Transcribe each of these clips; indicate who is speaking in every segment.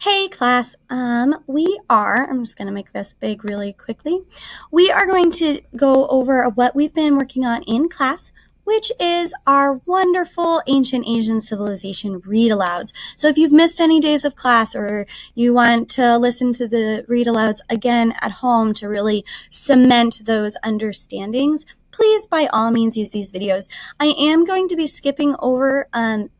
Speaker 1: Hey class, I'm just going to make this big really quickly. We are going to go over what we've been working on in class, which is our wonderful ancient Asian civilization read alouds. So if you've missed any days of class or you want to listen to the read alouds again at home to really cement those understandings, please, by all means, use these videos. I am going to be skipping over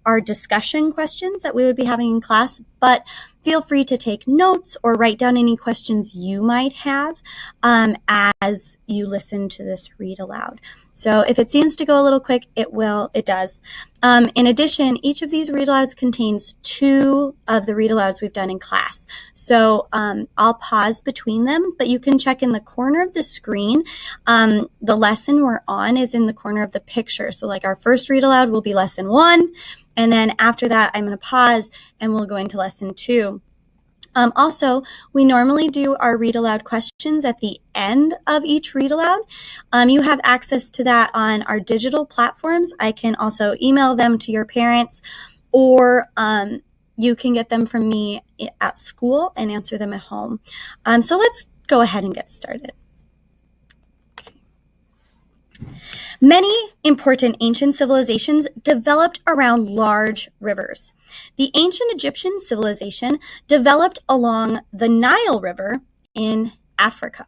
Speaker 1: our discussion questions that we would be having in class, but feel free to take notes or write down any questions you might have as you listen to this read aloud. So if it seems to go a little quick, it does. In addition, each of these read alouds contains 2 of the read alouds we've done in class. So I'll pause between them, but you can check in the corner of the screen. The lesson we're on is in the corner of the picture. So like our first read aloud will be lesson 1. And then after that, I'm going to pause and we'll go into lesson 2. Also, we normally do our read aloud questions at the end of each read aloud. You have access to that on our digital platforms. I can also email them to your parents, or you can get them from me at school and answer them at home. So let's go ahead and get started. Many important ancient civilizations developed around large rivers. The ancient Egyptian civilization developed along the Nile River in Africa.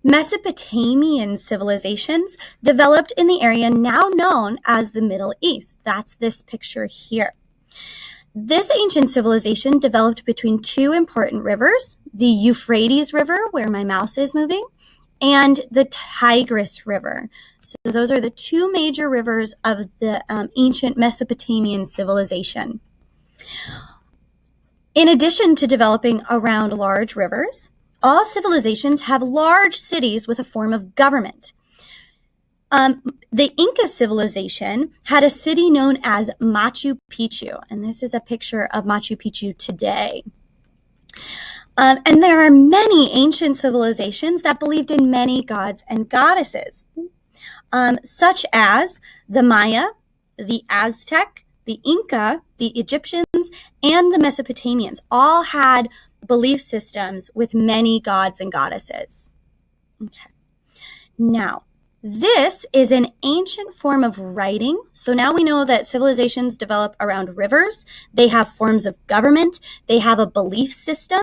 Speaker 1: Mesopotamian civilizations developed in the area now known as the Middle East. That's this picture here. This ancient civilization developed between 2 important rivers, the Euphrates River, where my mouse is moving, and the Tigris River. So those are the 2 major rivers of the ancient Mesopotamian civilization. In addition to developing around large rivers, all civilizations have large cities with a form of government. The Inca civilization had a city known as Machu Picchu, and this is a picture of Machu Picchu today. And there are many ancient civilizations that believed in many gods and goddesses, such as the Maya, the Aztec, the Inca, the Egyptians, and the Mesopotamians all had belief systems with many gods and goddesses. Okay. Now, this is an ancient form of writing. So now we know that civilizations develop around rivers. They have forms of government. They have a belief system.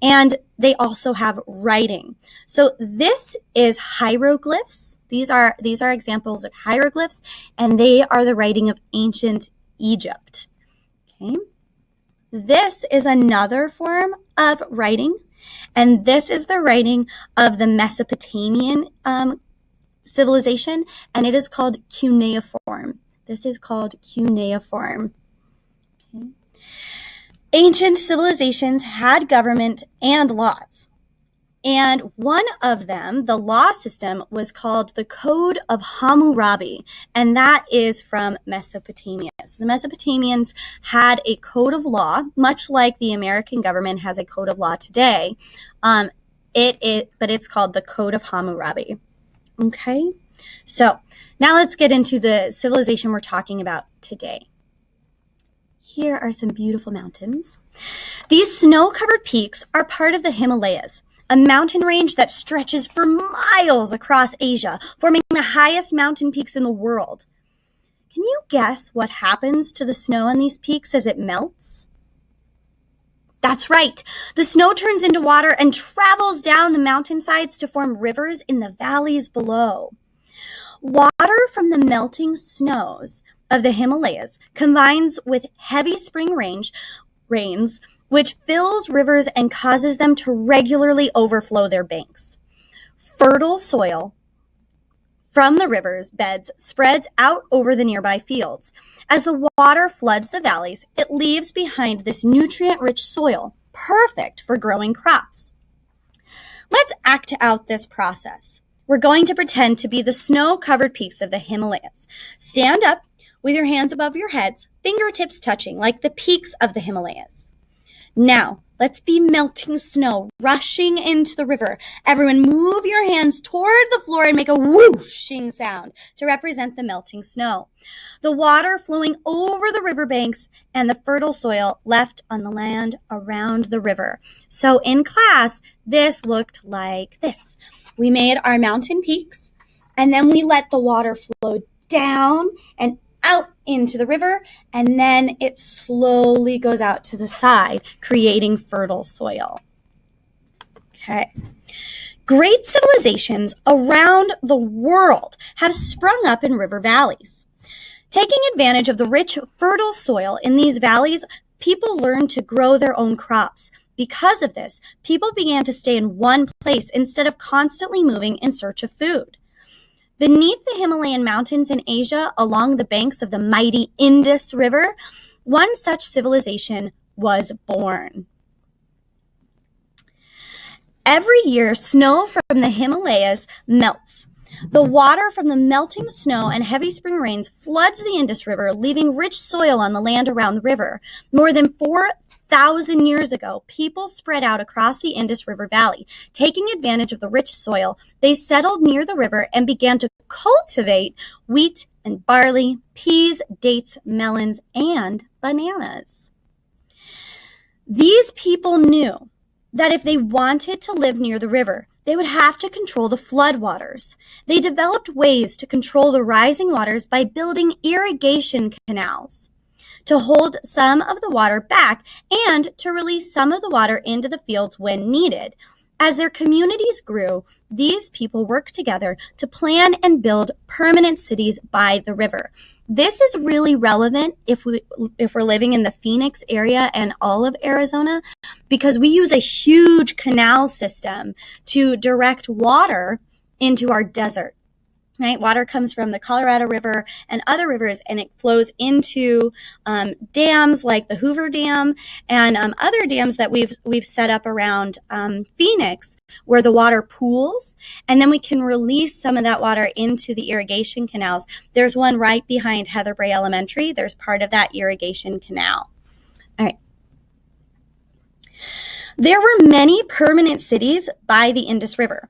Speaker 1: And they also have writing. So this is hieroglyphs. These are examples of hieroglyphs, and they are the writing of ancient Egypt. Okay. This is another form of writing, and this is the writing of the Mesopotamian civilization, and it is called cuneiform. This is called cuneiform. Okay. Ancient civilizations had government and laws. And one of them, the law system, was called the Code of Hammurabi, and that is from Mesopotamia. So the Mesopotamians had a code of law, much like the American government has a code of law today. But it's called the Code of Hammurabi. Okay, so now let's get into the civilization we're talking about today. Here are some beautiful mountains. These snow-covered peaks are part of the Himalayas, a mountain range that stretches for miles across Asia, forming the highest mountain peaks in the world. Can you guess what happens to the snow on these peaks as it melts? That's right. The snow turns into water and travels down the mountainsides to form rivers in the valleys below. Water from the melting snows of the Himalayas combines with heavy spring rains, which fills rivers and causes them to regularly overflow their banks. Fertile soil from the river's beds spreads out over the nearby fields. As the water floods the valleys, it leaves behind this nutrient-rich soil, perfect for growing crops. Let's act out this process. We're going to pretend to be the snow-covered peaks of the Himalayas. Stand up with your hands above your heads, fingertips touching like the peaks of the Himalayas. Now, Let's be melting snow rushing into the river. Everyone move your hands toward the floor and make a whooshing sound to represent the melting snow. The water flowing over the riverbanks and the fertile soil left on the land around the river. So in class, this looked like this. We made our mountain peaks, and then we let the water flow down and out into the river, and then it slowly goes out to the side, creating fertile soil. Okay. Great civilizations around the world have sprung up in river valleys. Taking advantage of the rich, fertile soil in these valleys, people learned to grow their own crops. Because of this, people began to stay in one place instead of constantly moving in search of food. Beneath the Himalayan mountains in Asia, along the banks of the mighty Indus River, one such civilization was born. Every year, snow from the Himalayas melts. The water from the melting snow and heavy spring rains floods the Indus River, leaving rich soil on the land around the river. More than 4,000 years ago, people spread out across the Indus River Valley. Taking advantage of the rich soil, they settled near the river and began to cultivate wheat and barley, peas, dates, melons, and bananas. These people knew that if they wanted to live near the river, they would have to control the floodwaters. They developed ways to control the rising waters by building irrigation canals to hold some of the water back and to release some of the water into the fields when needed. As their communities grew, these people worked together to plan and build permanent cities by the river. This is really relevant if we're living in the Phoenix area and all of Arizona, because we use a huge canal system to direct water into our desert. Right? Water comes from the Colorado River and other rivers, and it flows into dams like the Hoover Dam and other dams that we've set up around Phoenix, where the water pools, and then we can release some of that water into the irrigation canals. There's one right behind Heather Bray Elementary. There's part of that irrigation canal. All right. There were many permanent cities by the Indus River.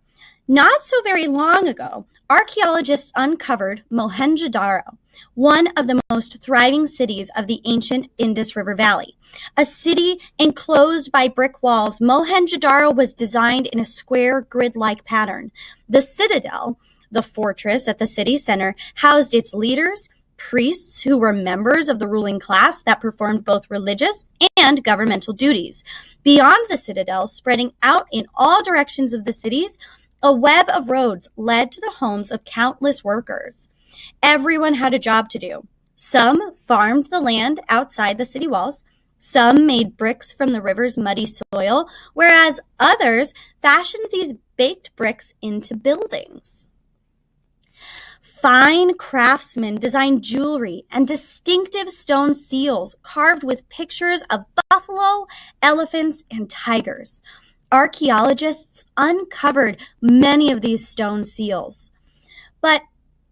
Speaker 1: Not so very long ago, archaeologists uncovered Mohenjo-Daro, one of the most thriving cities of the ancient Indus River Valley. A city enclosed by brick walls, Mohenjo-Daro was designed in a square grid-like pattern. The citadel, the fortress at the city center, housed its leaders, priests who were members of the ruling class that performed both religious and governmental duties. Beyond the citadel, spreading out in all directions of the cities, a web of roads led to the homes of countless workers. Everyone had a job to do. Some farmed the land outside the city walls. Some made bricks from the river's muddy soil, whereas others fashioned these baked bricks into buildings. Fine craftsmen designed jewelry and distinctive stone seals carved with pictures of buffalo, elephants, and tigers. Archaeologists uncovered many of these stone seals, but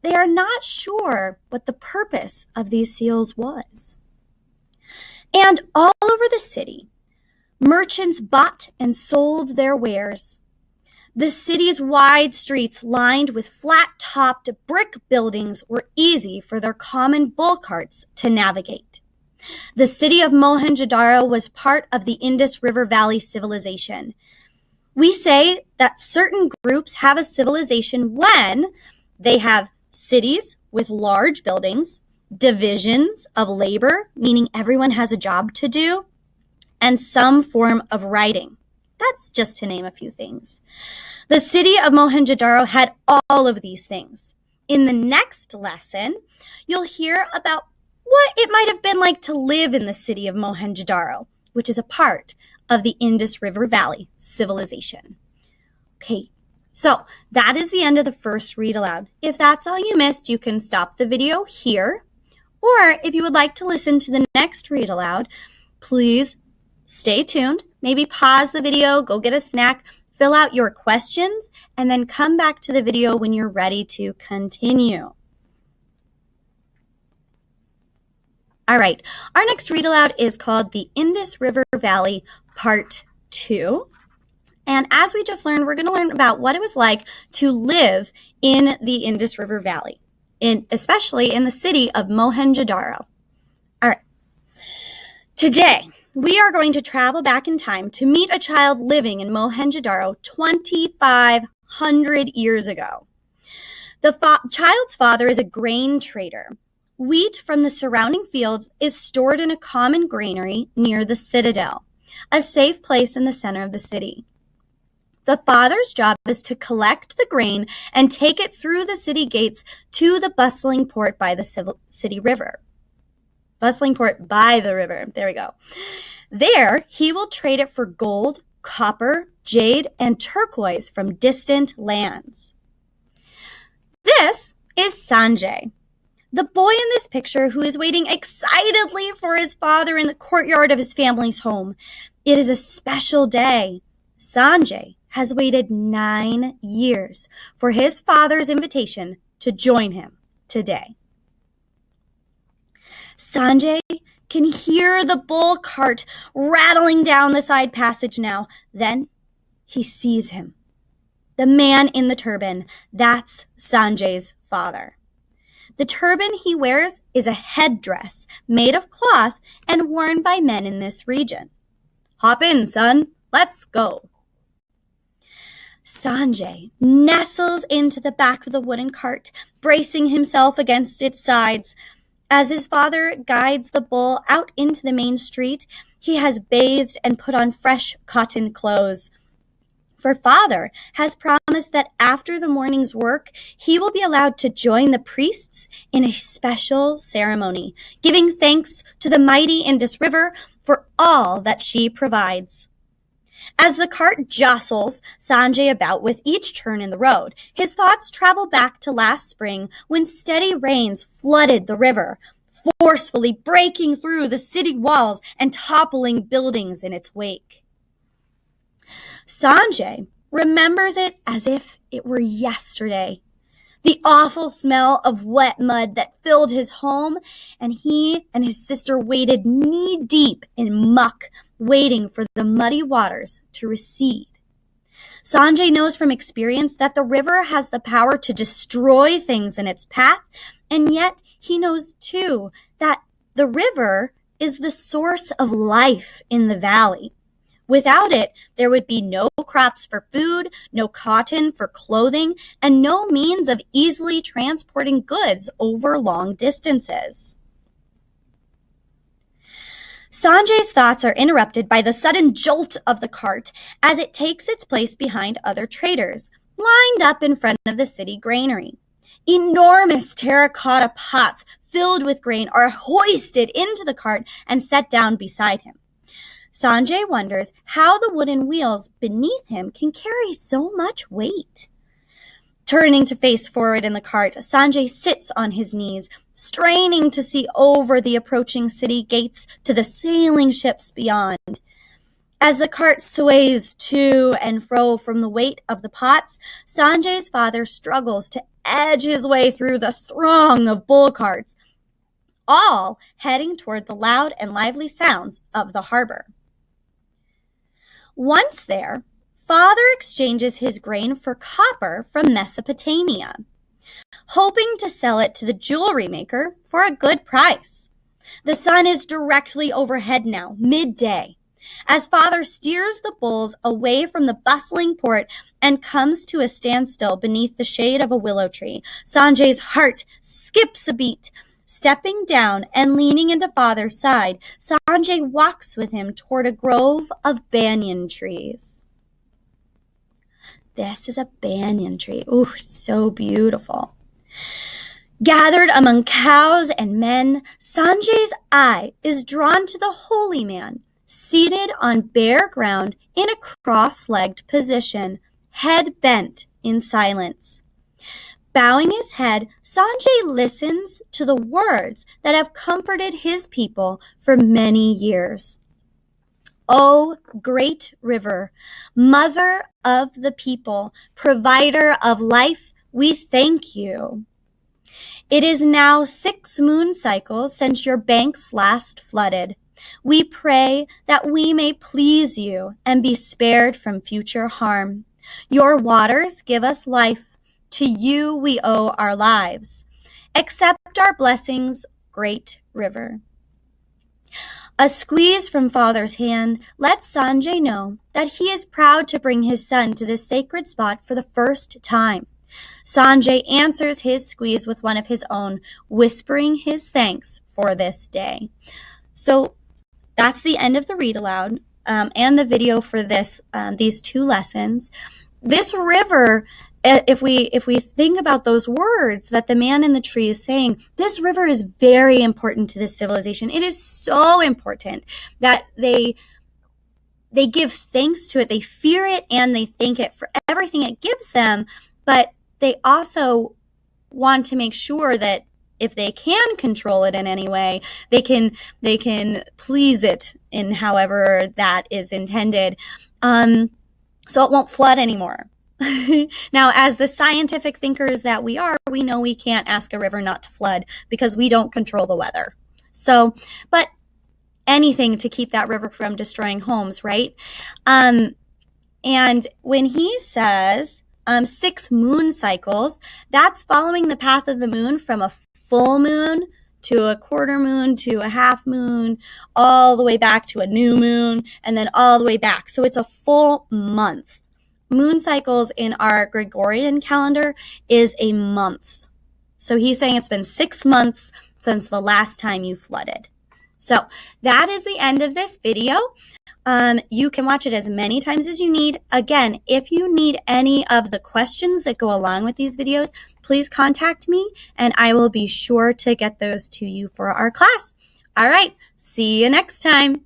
Speaker 1: they are not sure what the purpose of these seals was. And all over the city, merchants bought and sold their wares. The city's wide streets lined with flat-topped brick buildings were easy for their common bull carts to navigate. The city of Mohenjo-Daro was part of the Indus River Valley civilization. We say that certain groups have a civilization when they have cities with large buildings, divisions of labor, meaning everyone has a job to do, and some form of writing. That's just to name a few things. The city of Mohenjo-Daro had all of these things. In the next lesson, you'll hear about what it might have been like to live in the city of Mohenjo-Daro, which is a part of the Indus River Valley civilization. Okay, so that is the end of the first read aloud. If that's all you missed, you can stop the video here, or if you would like to listen to the next read aloud, please stay tuned. Maybe pause the video, go get a snack, fill out your questions, and then come back to the video when you're ready to continue. All right, our next read aloud is called The Indus River Valley, Part 2. And as we just learned, we're going to learn about what it was like to live in the Indus River Valley, especially in the city of Mohenjo-daro. All right. Today, we are going to travel back in time to meet a child living in Mohenjo-daro 2,500 years ago. The child's father is a grain trader. Wheat from the surrounding fields is stored in a common granary near the citadel, a safe place in the center of the city. The father's job is to collect the grain and take it through the city gates to the bustling port by the city river. Bustling port by the river. There we go. There, he will trade it for gold, copper, jade, and turquoise from distant lands. This is Sanjay, the boy in this picture who is waiting excitedly for his father in the courtyard of his family's home. It is a special day. Sanjay has waited 9 years for his father's invitation to join him today. Sanjay can hear the bull cart rattling down the side passage now. Then he sees him. The man in the turban, that's Sanjay's father. The turban he wears is a headdress made of cloth and worn by men in this region. Hop in, son. Let's go. Sanjay nestles into the back of the wooden cart, bracing himself against its sides. As his father guides the bull out into the main street, he has bathed and put on fresh cotton clothes. For father has promised that after the morning's work, he will be allowed to join the priests in a special ceremony, giving thanks to the mighty Indus River for all that she provides. As the cart jostles Sanjay about with each turn in the road, his thoughts travel back to last spring when steady rains flooded the river, forcefully breaking through the city walls and toppling buildings in its wake. Sanjay remembers it as if it were yesterday. The awful smell of wet mud that filled his home, and he and his sister waded knee-deep in muck, waiting for the muddy waters to recede. Sanjay knows from experience that the river has the power to destroy things in its path, and yet he knows too that the river is the source of life in the valley. Without it, there would be no crops for food, no cotton for clothing, and no means of easily transporting goods over long distances. Sanjay's thoughts are interrupted by the sudden jolt of the cart as it takes its place behind other traders, lined up in front of the city granary. Enormous terracotta pots filled with grain are hoisted into the cart and set down beside him. Sanjay wonders how the wooden wheels beneath him can carry so much weight. Turning to face forward in the cart, Sanjay sits on his knees, straining to see over the approaching city gates to the sailing ships beyond. As the cart sways to and fro from the weight of the pots, Sanjay's father struggles to edge his way through the throng of bull carts, all heading toward the loud and lively sounds of the harbor. Once there, father exchanges his grain for copper from Mesopotamia, hoping to sell it to the jewelry maker for a good price. The sun is directly overhead now, midday, as father steers the bulls away from the bustling port and comes to a standstill beneath the shade of a willow tree. Sanjay's heart skips a beat. Stepping down and leaning into father's side, Sanjay walks with him toward a grove of banyan trees. This is a banyan tree. Ooh, so beautiful. Gathered among cows and men, Sanjay's eye is drawn to the holy man, seated on bare ground in a cross-legged position, head bent in silence. Bowing his head, Sanjay listens to the words that have comforted his people for many years. O great river, mother of the people, provider of life, we thank you. It is now 6 moon cycles since your banks last flooded. We pray that we may please you and be spared from future harm. Your waters give us life. To you we owe our lives. Accept our blessings, great river. A squeeze from Father's hand lets Sanjay know that he is proud to bring his son to this sacred spot for the first time. Sanjay answers his squeeze with one of his own, whispering his thanks for this day. So that's the end of the read aloud and the video for these 2 lessons. This river, if we think about those words that the man in the tree is saying, this river is very important to this civilization. It is so important that they give thanks to it. They fear it and they thank it for everything it gives them. But they also want to make sure that if they can control it in any way, they can please it in however that is intended, so it won't flood anymore. Now, as the scientific thinkers that we are, we know we can't ask a river not to flood because we don't control the weather. So, but anything to keep that river from destroying homes, right? And when he says 6 moon cycles, that's following the path of the moon from a full moon to a quarter moon to a half moon, all the way back to a new moon, and then all the way back. So it's a full month. Moon cycles in our Gregorian calendar is a month. So he's saying it's been 6 months since the last time you flooded. So that is the end of this video. You can watch it as many times as you need. Again, if you need any of the questions that go along with these videos, please contact me and I will be sure to get those to you for our class. All right, see you next time.